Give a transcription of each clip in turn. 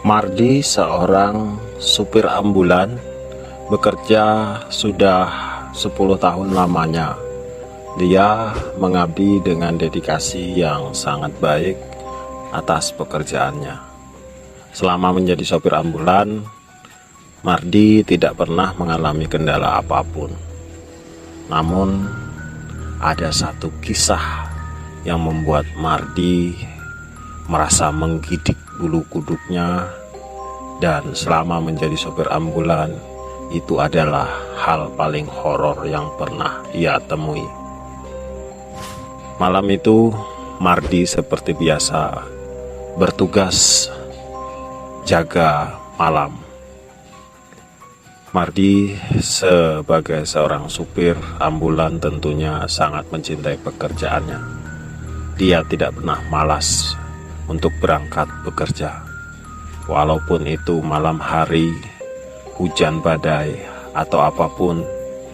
Mardi, seorang supir ambulan, bekerja sudah 10 tahun lamanya. Dia mengabdi dengan dedikasi yang sangat baik atas pekerjaannya. Selama menjadi sopir ambulan, Mardi tidak pernah mengalami kendala apapun. Namun, ada satu kisah yang membuat Mardi merasa menggidik bulu kuduknya, dan selama menjadi sopir ambulan, itu adalah hal paling horor yang pernah ia temui. Malam itu, Mardi seperti biasa bertugas jaga malam. Mardi sebagai seorang supir ambulan tentunya sangat mencintai pekerjaannya. Dia tidak pernah malas untuk berangkat bekerja. Walaupun itu malam hari, hujan badai, atau apapun,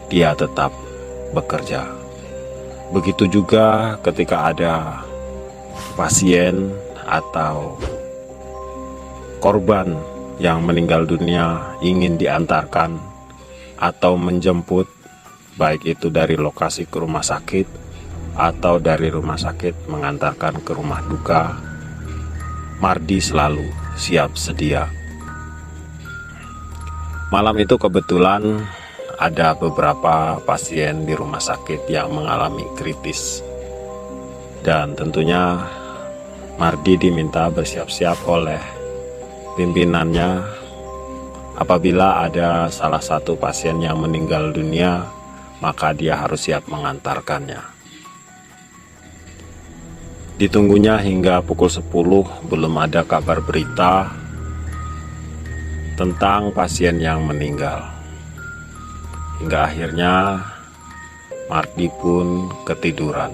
dia tetap bekerja. Begitu juga ketika ada pasien atau korban yang meninggal dunia ingin diantarkan atau menjemput, baik itu dari lokasi ke rumah sakit atau dari rumah sakit mengantarkan ke rumah duka, Mardi selalu siap sedia. Malam itu kebetulan ada beberapa pasien di rumah sakit yang mengalami kritis, dan tentunya Mardi diminta bersiap-siap oleh pimpinannya apabila ada salah satu pasien yang meninggal dunia, maka dia harus siap mengantarkannya. Ditunggunya hingga pukul 10 belum ada kabar berita tentang pasien yang meninggal. Hingga akhirnya Mardi pun ketiduran.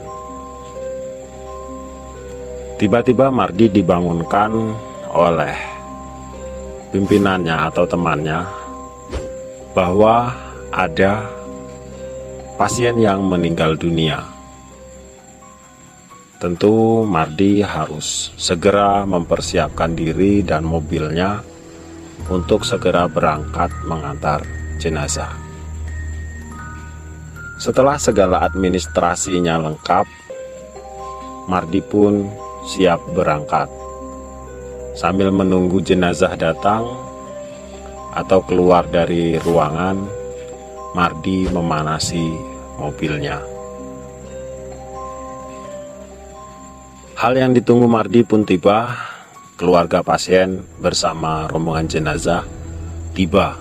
Tiba-tiba Mardi dibangunkan oleh pimpinannya atau temannya bahwa ada pasien yang meninggal dunia. Tentu Mardi harus segera mempersiapkan diri dan mobilnya untuk segera berangkat mengantar jenazah. Setelah segala administrasinya lengkap, Mardi pun siap berangkat. Sambil menunggu jenazah datang atau keluar dari ruangan, Mardi memanasi mobilnya. Hal yang ditunggu Mardi pun tiba. Keluarga pasien bersama rombongan jenazah tiba.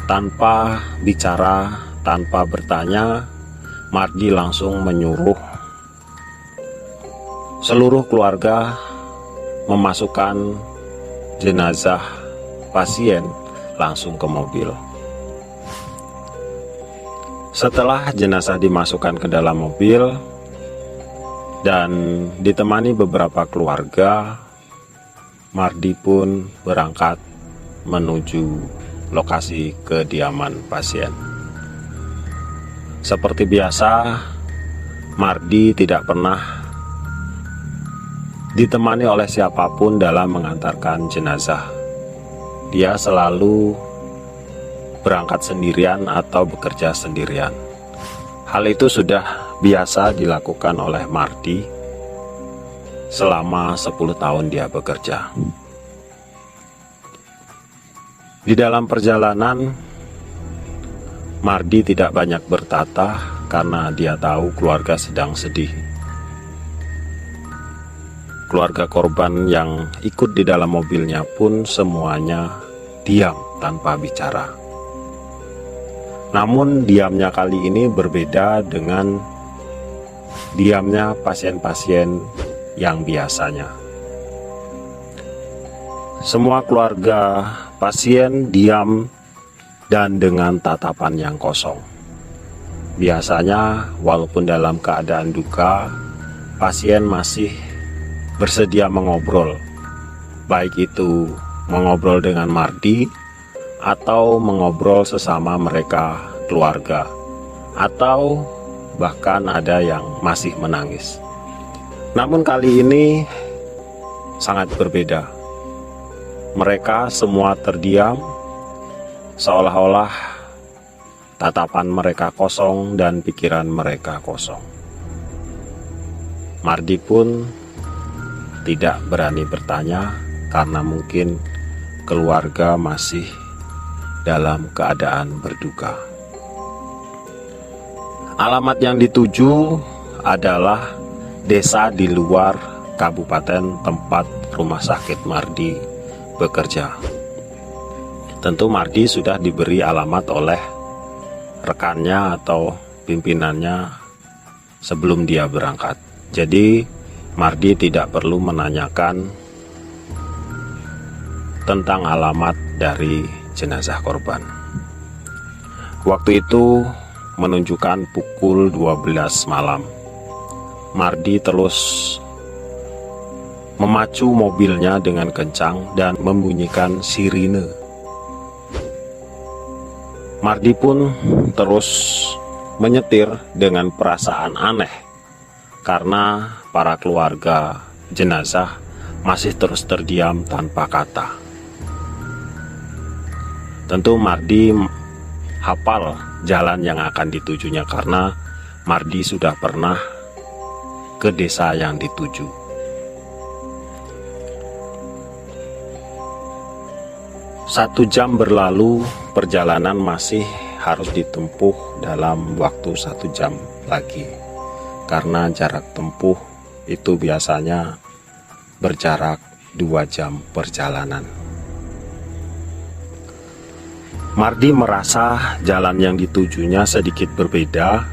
Tanpa bicara, tanpa bertanya, Mardi langsung menyuruh seluruh keluarga memasukkan jenazah pasien langsung ke mobil. Setelah jenazah dimasukkan ke dalam mobil dan ditemani beberapa keluarga, Mardi pun berangkat menuju lokasi kediaman pasien. Seperti biasa, Mardi tidak pernah ditemani oleh siapapun dalam mengantarkan jenazah. Dia selalu berangkat sendirian atau bekerja sendirian. Hal itu sudah biasa dilakukan oleh Mardi selama 10 tahun dia bekerja. Di dalam perjalanan, Mardi tidak banyak bertatah karena dia tahu keluarga sedang sedih. Keluarga korban yang ikut di dalam mobilnya pun semuanya diam tanpa bicara. Namun diamnya kali ini berbeda dengan diamnya pasien-pasien yang biasanya. Semua keluarga pasien diam dan dengan tatapan yang kosong. Biasanya walaupun dalam keadaan duka, pasien masih bersedia mengobrol, baik itu mengobrol dengan Mardi atau mengobrol sesama mereka keluarga, atau bahkan ada yang masih menangis. Namun kali ini sangat berbeda. Mereka semua terdiam, seolah-olah tatapan mereka kosong dan pikiran mereka kosong. Mardi pun tidak berani bertanya karena mungkin keluarga masih dalam keadaan berduka. Alamat yang dituju adalah desa di luar kabupaten tempat rumah sakit Mardi bekerja. Tentu Mardi sudah diberi alamat oleh rekannya atau pimpinannya sebelum dia berangkat. Jadi Mardi tidak perlu menanyakan tentang alamat dari jenazah korban. Waktu itu menunjukkan pukul 12 malam. Mardi terus memacu mobilnya dengan kencang dan membunyikan sirine. Mardi pun terus menyetir dengan perasaan aneh karena para keluarga jenazah masih terus terdiam tanpa kata. Tentu Mardi hafal jalan yang akan ditujunya karena Mardi sudah pernah ke desa yang dituju. Satu jam berlalu, perjalanan masih harus ditempuh dalam waktu 1 jam lagi. Karena jarak tempuh itu biasanya berjarak 2 jam perjalanan. Mardi merasa jalan yang ditujunya sedikit berbeda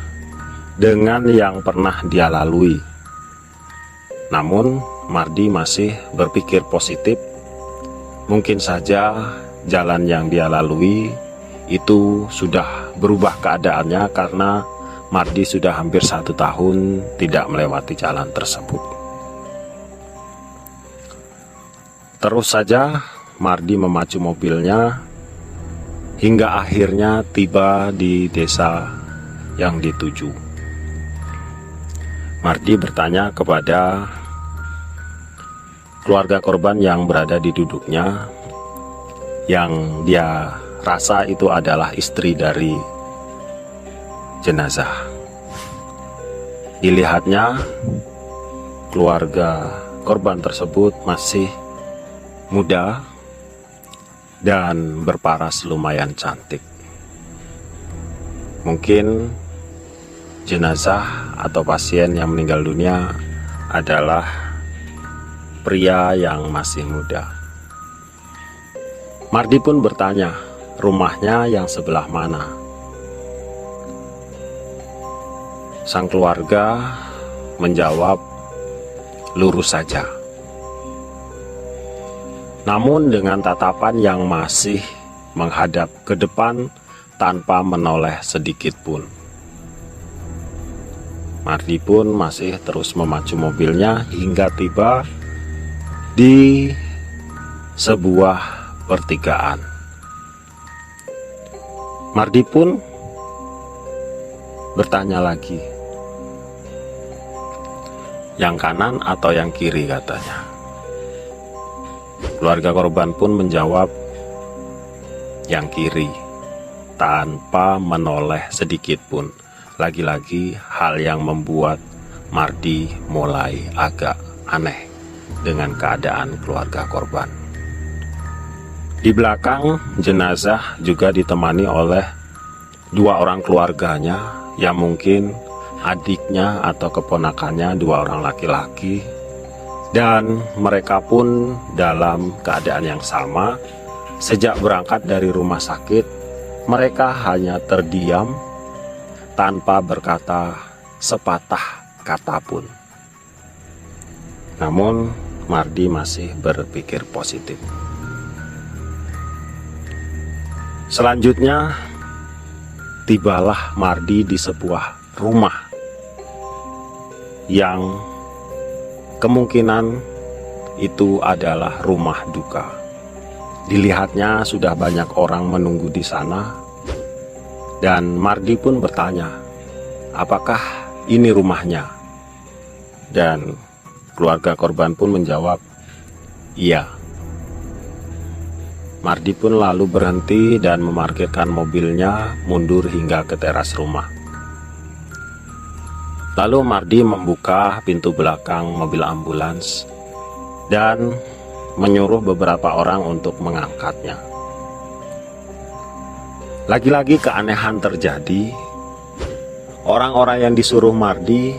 dengan yang pernah dia lalui. Namun Mardi masih berpikir positif. Mungkin saja jalan yang dia lalui itu sudah berubah keadaannya karena Mardi sudah hampir 1 tahun tidak melewati jalan tersebut. Terus saja Mardi memacu mobilnya hingga akhirnya tiba di desa yang dituju. Mardi bertanya kepada keluarga korban yang berada di duduknya, yang dia rasa itu adalah istri dari jenazah. Dilihatnya keluarga korban tersebut masih muda dan berparas lumayan cantik. Mungkin jenazah atau pasien yang meninggal dunia adalah pria yang masih muda. Mardi pun bertanya, rumahnya yang sebelah mana? Sang keluarga menjawab, lurus saja. Namun dengan tatapan yang masih menghadap ke depan tanpa menoleh sedikit pun. Mardi pun masih terus memacu mobilnya hingga tiba di sebuah pertigaan. Mardi pun bertanya lagi, yang kanan atau yang kiri, katanya. Keluarga korban pun menjawab, yang kiri, tanpa menoleh sedikit pun. Lagi-lagi hal yang membuat Mardi mulai agak aneh dengan keadaan keluarga korban. Di belakang jenazah juga ditemani oleh 2 orang keluarganya, yang mungkin adiknya atau keponakannya, 2 orang laki-laki, dan mereka pun dalam keadaan yang sama. Sejak berangkat dari rumah sakit, mereka hanya terdiam tanpa berkata sepatah kata pun. Namun Mardi masih berpikir positif. Selanjutnya tibalah Mardi di sebuah rumah yang kemungkinan itu adalah rumah duka. Dilihatnya sudah banyak orang menunggu di sana, dan Mardi pun bertanya, apakah ini rumahnya? Dan keluarga korban pun menjawab, Iya. Mardi pun lalu berhenti dan memarkirkan mobilnya mundur hingga ke teras rumah. Lalu Mardi membuka pintu belakang mobil ambulans dan menyuruh beberapa orang untuk mengangkatnya. Lagi-lagi keanehan terjadi. Orang-orang yang disuruh Mardi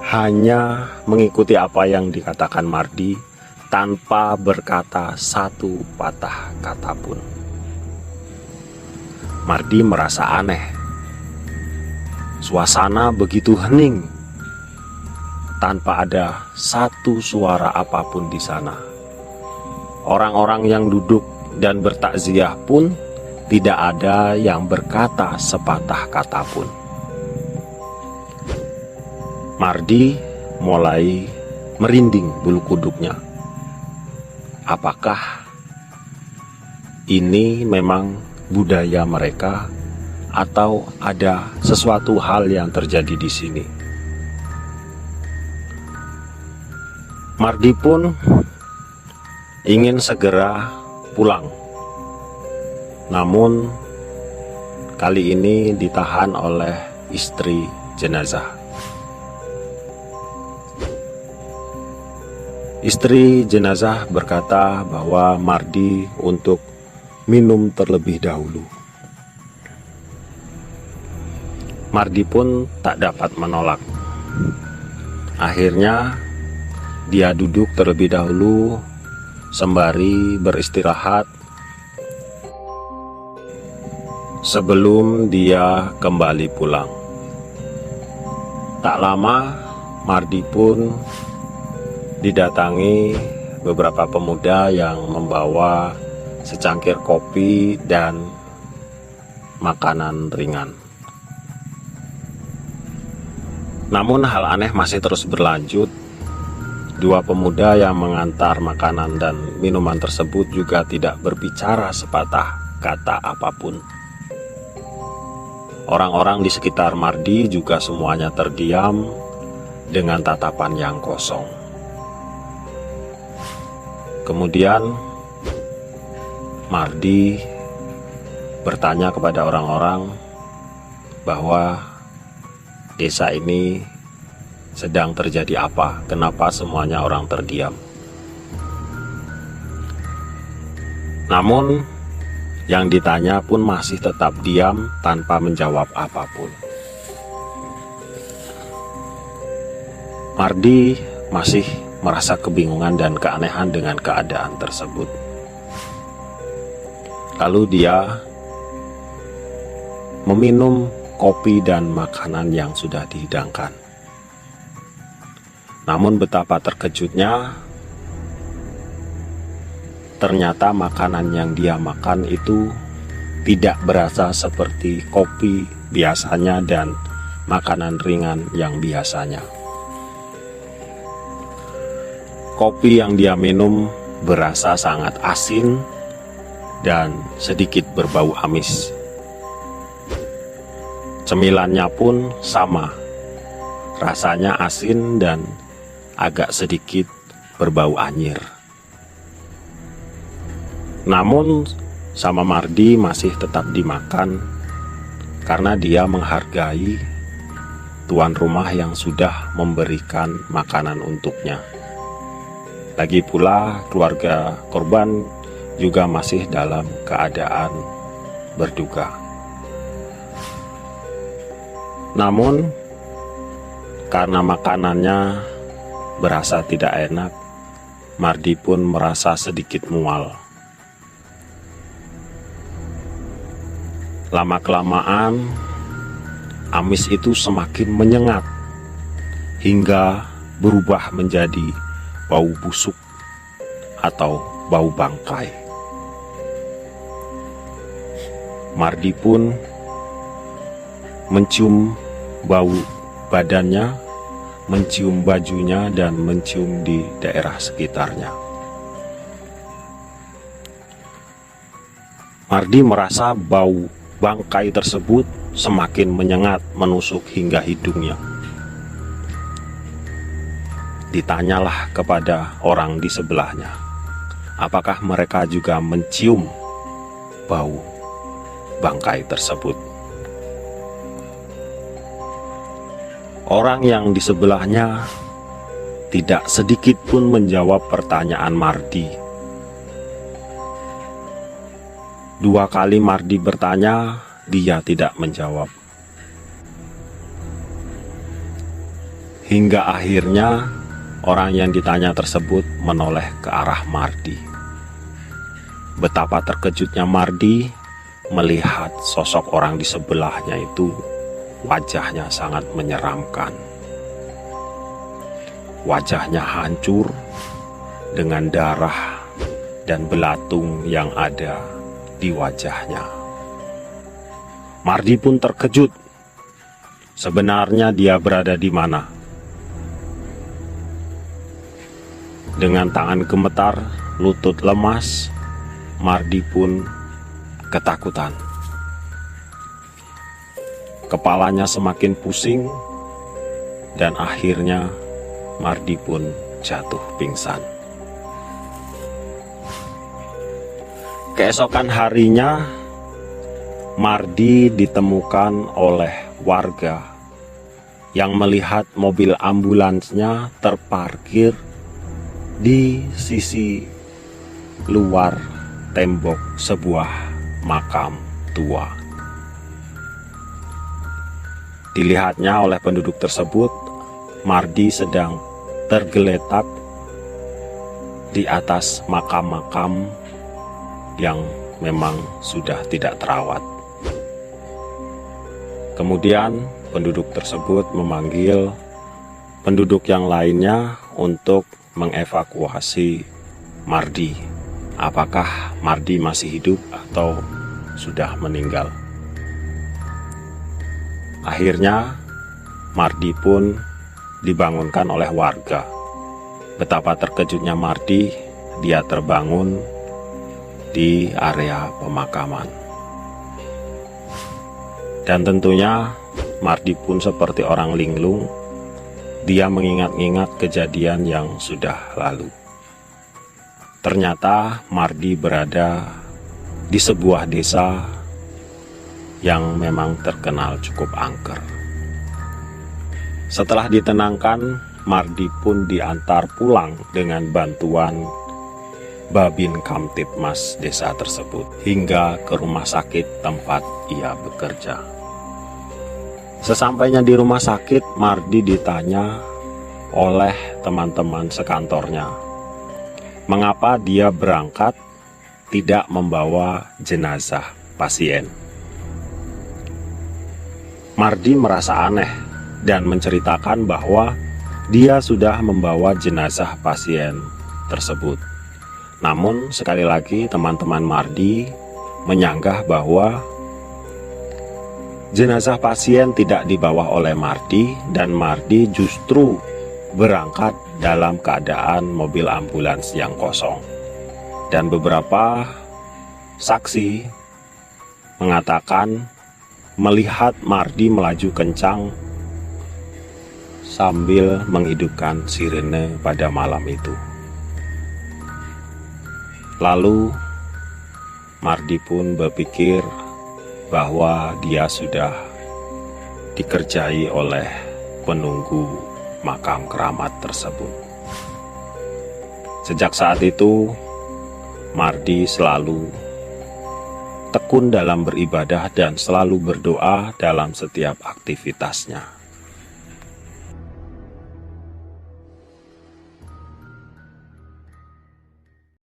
hanya mengikuti apa yang dikatakan Mardi tanpa berkata satu patah kata pun. Mardi merasa aneh. Suasana begitu hening, tanpa ada satu suara apapun di sana. Orang-orang yang duduk dan bertakziah pun tidak ada yang berkata sepatah kata pun. Mardi mulai merinding bulu kuduknya. Apakah ini memang budaya mereka atau ada sesuatu hal yang terjadi di sini? Mardi pun ingin segera pulang. Namun kali ini ditahan oleh istri jenazah. Istri jenazah berkata bahwa Mardi untuk minum terlebih dahulu. Mardi pun tak dapat menolak. Akhirnya dia duduk terlebih dahulu sembari beristirahat sebelum dia kembali pulang. Tak lama Mardi pun didatangi beberapa pemuda yang membawa secangkir kopi dan makanan ringan. Namun hal aneh masih terus berlanjut. Dua pemuda yang mengantar makanan dan minuman tersebut juga tidak berbicara sepatah kata apapun. Orang-orang di sekitar Mardi juga semuanya terdiam dengan tatapan yang kosong. Kemudian Mardi bertanya kepada orang-orang bahwa desa ini sedang terjadi apa, kenapa semuanya orang terdiam. Namun yang ditanya pun masih tetap diam tanpa menjawab apapun. Mardi masih merasa kebingungan dan keanehan dengan keadaan tersebut. Lalu dia meminum kopi dan makanan yang sudah dihidangkan. Namun betapa terkejutnya, ternyata makanan yang dia makan itu tidak berasa seperti kopi biasanya dan makanan ringan yang biasanya. Kopi yang dia minum berasa sangat asin dan sedikit berbau amis. Cemilannya pun sama, rasanya asin dan agak sedikit berbau anyir. Namun sama Mardi masih tetap dimakan karena dia menghargai tuan rumah yang sudah memberikan makanan untuknya. Lagi pula keluarga korban juga masih dalam keadaan berduka. Namun karena makanannya berasa tidak enak, Mardi pun merasa sedikit mual. Lama-kelamaan amis itu semakin menyengat hingga berubah menjadi bau busuk atau bau bangkai. Mardi pun mencium bau badannya, mencium bajunya, dan mencium di daerah sekitarnya. Mardi merasa bau bangkai tersebut semakin menyengat menusuk hingga hidungnya. ditanyalah kepada orang di sebelahnya, apakah mereka juga mencium bau bangkai tersebut. Orang yang di sebelahnya tidak sedikit pun menjawab pertanyaan Mardi. 2 kali Mardi bertanya, dia tidak menjawab. Hingga akhirnya orang yang ditanya tersebut menoleh ke arah Mardi. Betapa terkejutnya Mardi melihat sosok orang di sebelahnya itu, wajahnya sangat menyeramkan. Wajahnya hancur dengan darah dan belatung yang ada di wajahnya. Mardi pun terkejut. Sebenarnya dia berada di mana? Dengan tangan gemetar, lutut lemas, Mardi pun ketakutan. Kepalanya semakin pusing, dan akhirnya Mardi pun jatuh pingsan. Keesokan harinya, Mardi ditemukan oleh warga yang melihat mobil ambulansnya terparkir di sisi luar tembok sebuah makam tua. Dilihatnya oleh penduduk tersebut, Mardi sedang tergeletak di atas makam-makam yang memang sudah tidak terawat. Kemudian penduduk tersebut memanggil penduduk yang lainnya untuk mengevakuasi Mardi. Apakah Mardi masih hidup atau sudah meninggal? Akhirnya Mardi pun dibangunkan oleh warga. Betapa terkejutnya Mardi, dia terbangun di area pemakaman. Dan tentunya Mardi pun seperti orang linglung, dia mengingat-ingat kejadian yang sudah lalu. Ternyata Mardi berada di sebuah desa yang memang terkenal cukup angker. Setelah ditenangkan, Mardi pun diantar pulang dengan bantuan Babin Kamtibmas desa tersebut hingga ke rumah sakit tempat ia bekerja. Sesampainya di rumah sakit, Mardi ditanya oleh teman-teman sekantornya, mengapa dia berangkat tidak membawa jenazah pasien. Mardi merasa aneh dan menceritakan bahwa dia sudah membawa jenazah pasien tersebut. Namun sekali lagi teman-teman Mardi menyanggah bahwa jenazah pasien tidak dibawa oleh Mardi dan Mardi justru berangkat dalam keadaan mobil ambulans yang kosong. Dan beberapa saksi mengatakan melihat Mardi melaju kencang sambil menghidupkan sirene pada malam itu. Lalu Mardi pun berpikir bahwa dia sudah dikerjai oleh penunggu makam keramat tersebut. Sejak saat itu Mardi selalu tekun dalam beribadah dan selalu berdoa dalam setiap aktivitasnya.